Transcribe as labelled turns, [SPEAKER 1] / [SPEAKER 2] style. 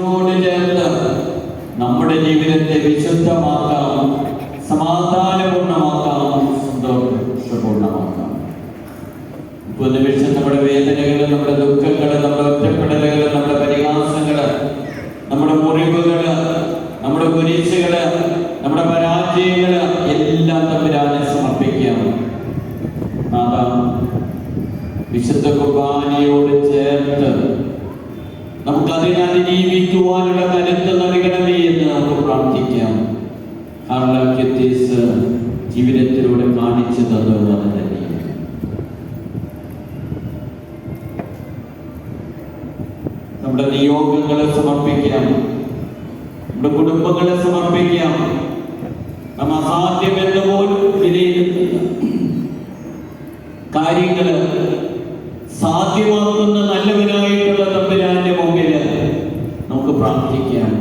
[SPEAKER 1] യേശുവിനോട് ചേർത്ത് നമ്മുടെ ജീവിതത്തെ വിശുദ്ധമാക്കാം, സമാധാനപൂർണ്ണമാക്കാം, സന്തോഷപൂർണ്ണമാക്കാം. ഇപ്പോൾ നിമിഷം നമ്മുടെ വേദനകൾ, നമ്മുടെ ദുഃഖങ്ങൾ, നമ്മുടെ ഒറ്റപ്പെടലുകൾ, നമ്മുടെ പരിഹാസങ്ങൾ, നമ്മുടെ മുറിവുകൾ, നമ്മുടെ കുരിശുകൾ, നമ്മുടെ പരാജയങ്ങൾ എല്ലാം തമ്പുരാനെ സമർപ്പിക്കാം. വിശുദ്ധ കുർബാനയോട് ചേർത്ത് നമുക്കതിനെ അതിജീവിക്കുവാനുള്ള കരുത്ത് നൽകണമേ എന്ന് നമുക്ക് പ്രാർത്ഥിക്കാം. കാർലക്കത്തീസ് ജീവിതത്തിലൂടെ കാണിച്ചു തന്നത് അത് തന്നെയാണ്. നമ്മുടെ നിയോഗങ്ങളെ സമർപ്പിക്കാം, നമ്മുടെ കുടുംബങ്ങളെ സമർപ്പിക്കാം. നാം അസാധ്യമെന്ന് പോലും വിലയിരുത്തുന്ന കാര്യങ്ങൾ സാധ്യമാക്കുന്ന നല്ലവനായിട്ടുള്ള തമ്പുരാന്റെ മുമ്പിൽ നമുക്ക് പ്രാർത്ഥിക്കാം.